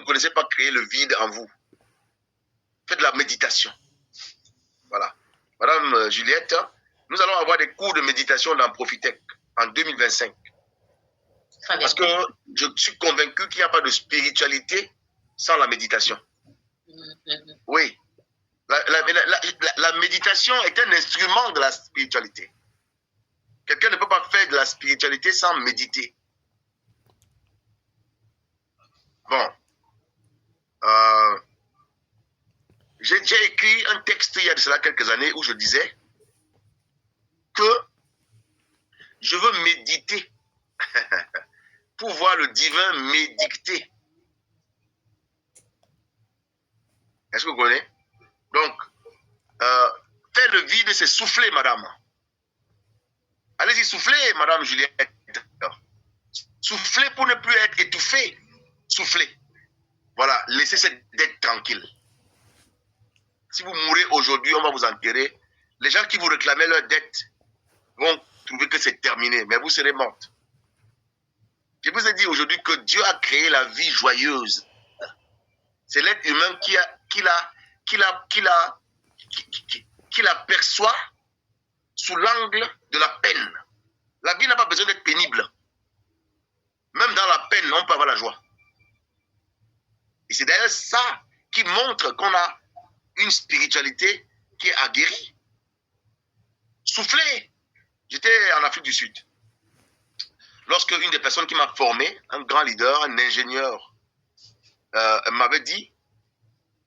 connaissez pas créer le vide en vous. Faites de la méditation. Voilà. Madame Juliette, nous allons avoir des cours de méditation dans Profitec en 2025. Très bien. Parce que je suis convaincu qu'il n'y a pas de spiritualité sans la méditation. Oui. La méditation est un instrument de la spiritualité. Quelqu'un ne peut pas faire de la spiritualité sans méditer. Bon. J'ai déjà écrit un texte il y a de cela quelques années où je disais que je veux méditer pour voir le divin m'édicter. Est-ce que vous connaissez? Donc, faire le vide, c'est souffler, madame. Allez-y, soufflez, madame Juliette. Soufflez pour ne plus être étouffé. Soufflez. Voilà, laissez cette dette tranquille. Si vous mourrez aujourd'hui, on va vous enterrer. Les gens qui vous réclamaient leur dette vont trouver que c'est terminé, mais vous serez morte. Je vous ai dit aujourd'hui que Dieu a créé la vie joyeuse. C'est l'être humain qui la perçoit sous l'angle de la peine. La vie n'a pas besoin d'être pénible. Même dans la peine, on peut avoir la joie. Et c'est d'ailleurs ça qui montre qu'on a une spiritualité qui est aguerrie. Soufflez. J'étais en Afrique du Sud. Lorsque une des personnes qui m'a formé, un grand leader, un ingénieur, m'avait dit,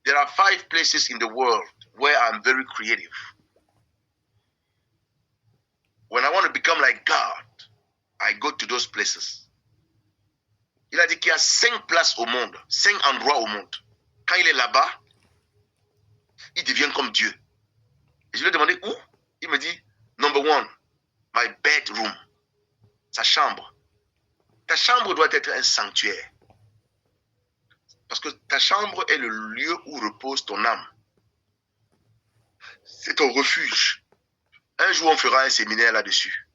there are 5 places in the world where I'm very creative. When I want to become like God, I go to those places. Il a dit qu'il y a 5 places au monde, 5 endroits au monde. Quand il est là-bas, il devient comme Dieu. Et je lui ai demandé où? Il me dit, number 1, my bedroom. Sa chambre. Ta chambre doit être un sanctuaire. Parce que ta chambre est le lieu où repose ton âme. C'est ton refuge. Un jour, on fera un séminaire là-dessus.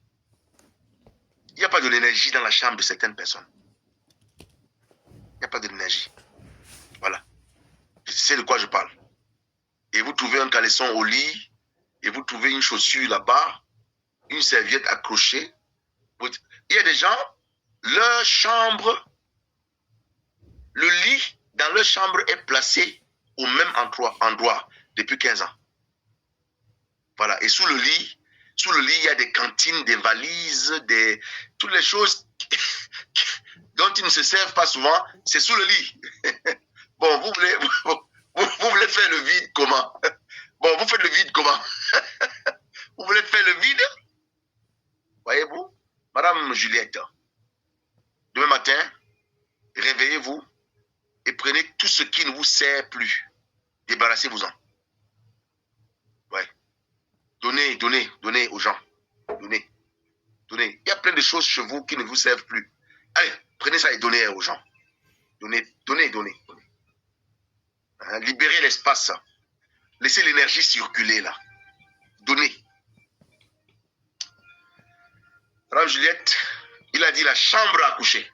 Il n'y a pas de l'énergie dans la chambre de certaines personnes. Il n'y a pas de l'énergie. Voilà. Je sais de quoi je parle. Et vous trouvez un caleçon au lit, et vous trouvez une chaussure là-bas, une serviette accrochée. Il y a des gens, leur chambre, le lit dans leur chambre est placé au même endroit depuis 15 ans. Voilà. Et sous le lit, il y a des cantines, des valises, toutes les choses dont ils ne se servent pas souvent, c'est sous le lit. Bon, vous voulez faire le vide comment? Bon, vous faites le vide comment? Vous voulez faire le vide? Voyez-vous? Madame Juliette, demain matin, réveillez-vous et prenez tout ce qui ne vous sert plus. Débarrassez-vous-en. Ouais. Donnez aux gens. Donnez. Il y a plein de choses chez vous qui ne vous servent plus. Allez, prenez ça et donnez aux gens. Donnez. Hein, libérez l'espace. Laissez l'énergie circuler là. Donnez. Madame Juliette, il a dit la chambre à coucher.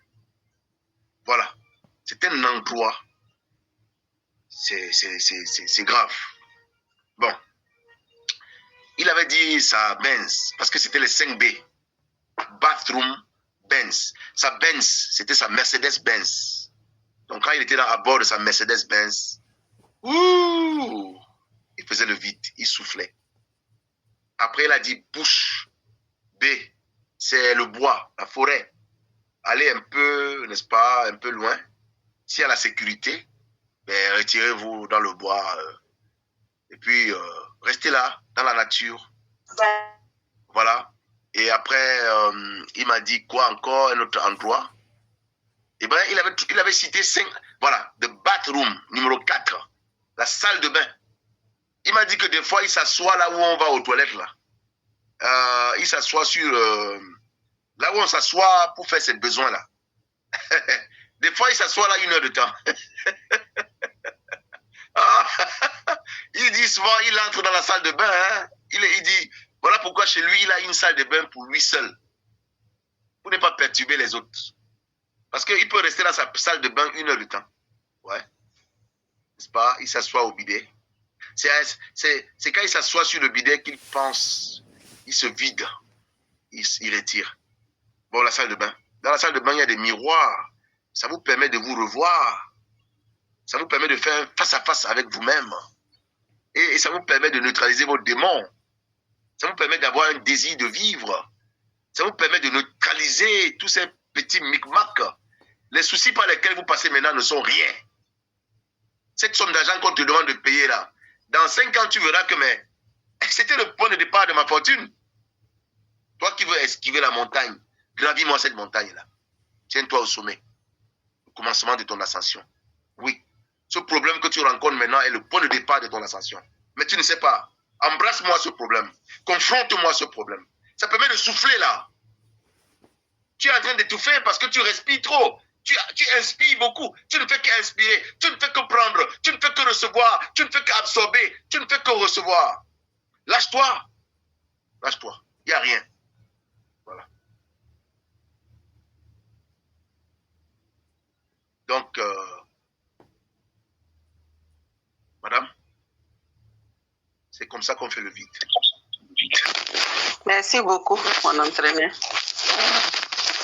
Voilà. C'est un endroit. C'est grave. Bon. Il avait dit sa Benz, parce que c'était les 5B. Bathroom Benz. Sa Benz, c'était sa Mercedes-Benz. Donc quand il était à bord de sa Mercedes-Benz, il faisait le vide, il soufflait. Après, il a dit bouche. B, c'est le bois, la forêt. Allez un peu, n'est-ce pas, un peu loin. S'il y a la sécurité, ben, retirez-vous dans le bois. Et puis, restez là, dans la nature. Voilà. Et après, il m'a dit quoi encore, un autre endroit. Et bien, il avait cité 5. Voilà, the bathroom, numéro 4. La salle de bain. Il m'a dit que des fois, il s'assoit là où on va aux toilettes, là. Il s'assoit sur... là où on s'assoit pour faire ses besoins, là. Des fois, il s'assoit là 1 heure de temps. Il dit souvent, il entre dans la salle de bain. Hein? Il dit, voilà pourquoi chez lui, il a une salle de bain pour lui seul. Pour ne pas perturber les autres. Parce qu'il peut rester dans sa salle de bain 1 heure de temps. Ouais. pas, il s'assoit au bidet. C'est quand il s'assoit sur le bidet qu'il pense, il se vide, il retire. Bon, la salle de bain. Dans la salle de bain, il y a des miroirs. Ça vous permet de vous revoir. Ça vous permet de faire face à face avec vous-même. Et ça vous permet de neutraliser vos démons. Ça vous permet d'avoir un désir de vivre. Ça vous permet de neutraliser tous ces petits micmacs. Les soucis par lesquels vous passez maintenant ne sont rien. Cette somme d'argent qu'on te demande de payer là, dans 5 ans, tu verras que c'était le point de départ de ma fortune. Toi qui veux esquiver la montagne, gravis-moi cette montagne-là. Tiens-toi au sommet. Le commencement de ton ascension. Oui. Ce problème que tu rencontres maintenant est le point de départ de ton ascension. Mais tu ne sais pas. Embrasse-moi ce problème. Confronte-moi ce problème. Ça permet de souffler là. Tu es en train d'étouffer parce que tu respires trop. Tu inspires beaucoup. Tu ne fais qu'inspirer. Tu ne fais que prendre. Tu ne fais que recevoir. Tu ne fais qu'absorber. Tu ne fais que recevoir. Lâche-toi. Lâche-toi. Il n'y a rien. Voilà. Donc, madame, c'est comme ça qu'on fait le vide. Merci beaucoup, mon entraîneur.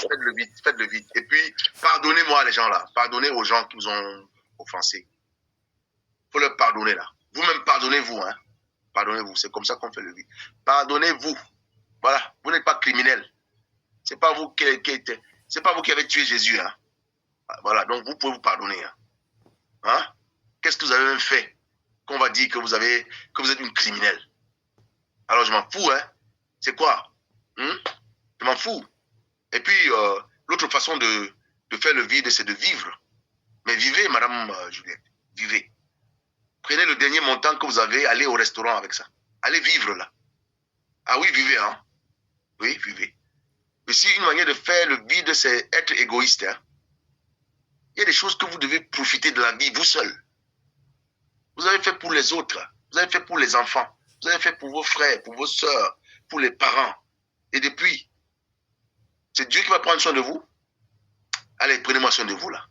Faites le vide, faites le vide. Et puis, pardonnez-moi les gens là. Pardonnez aux gens qui vous ont offensé. Il faut leur pardonner là. Vous-même, pardonnez-vous. Hein. Pardonnez-vous. C'est comme ça qu'on fait le vide. Pardonnez-vous. Voilà. Vous n'êtes pas criminel. C'est pas vous c'est pas vous qui avez tué Jésus. Hein. Voilà. Donc, vous pouvez vous pardonner. Hein. Hein? Qu'est-ce que vous avez même fait qu'on va dire que vous êtes une criminelle? Alors, je m'en fous. Hein. C'est quoi? Je m'en fous. Et puis, l'autre façon de faire le vide, c'est de vivre. Mais vivez, madame Juliette, vivez. Prenez le dernier montant que vous avez, allez au restaurant avec ça. Allez vivre là. Ah oui, vivez, hein. Oui, vivez. Mais si une manière de faire le vide, c'est être égoïste, hein. Il y a des choses que vous devez profiter de la vie, vous seul. Vous avez fait pour les autres. Vous avez fait pour les enfants. Vous avez fait pour vos frères, pour vos sœurs, pour les parents. Et depuis, c'est Dieu qui va prendre soin de vous. Allez, prenez-moi soin de vous, là.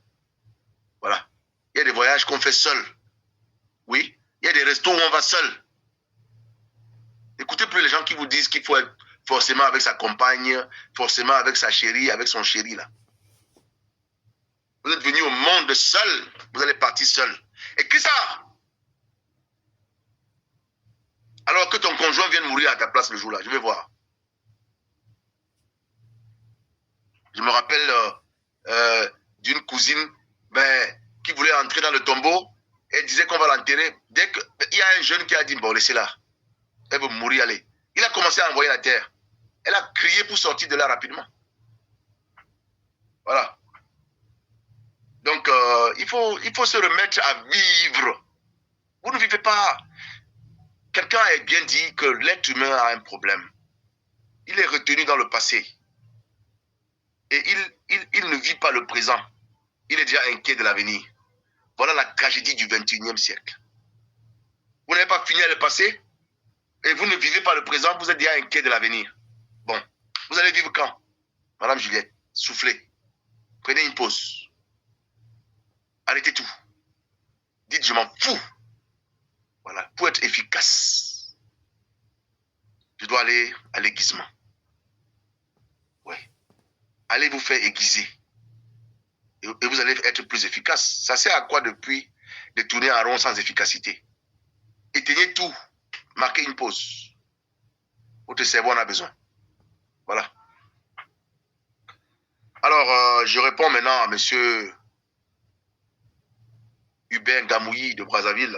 Voilà. Il y a des voyages qu'on fait seul. Oui. Il y a des restos où on va seul. Écoutez plus les gens qui vous disent qu'il faut être forcément avec sa compagne, forcément avec sa chérie, avec son chéri, là. Vous êtes venu au monde seul. Vous allez partir seul. Et qui ça? Alors que ton conjoint vient de mourir à ta place le jour-là. Je vais voir. Je me rappelle d'une cousine qui voulait entrer dans le tombeau. Elle disait qu'on va l'enterrer. Dès qu'il y a un jeune qui a dit, bon, laissez-la. Elle veut mourir, allez. Il a commencé à envoyer la terre. Elle a crié pour sortir de là rapidement. Voilà. Donc, il faut se remettre à vivre. Vous ne vivez pas. Quelqu'un a bien dit que l'être humain a un problème. Il est retenu dans le passé. Et il ne vit pas le présent. Il est déjà inquiet de l'avenir. Voilà la tragédie du 21e siècle. Vous n'avez pas fini le passé et vous ne vivez pas le présent, vous êtes déjà inquiet de l'avenir. Bon, vous allez vivre quand? Madame Juliette, soufflez. Prenez une pause. Arrêtez tout. Dites, je m'en fous. Voilà, pour être efficace, je dois aller à l'aiguisement. Oui. Allez vous faire aiguiser. Et vous allez être plus efficace. Ça sert à quoi depuis de tourner en rond sans efficacité? Éteignez tout. Marquez une pause. Votre cerveau en a besoin. Voilà. Alors, je réponds maintenant à monsieur Hubert Gamouilly de Brazzaville.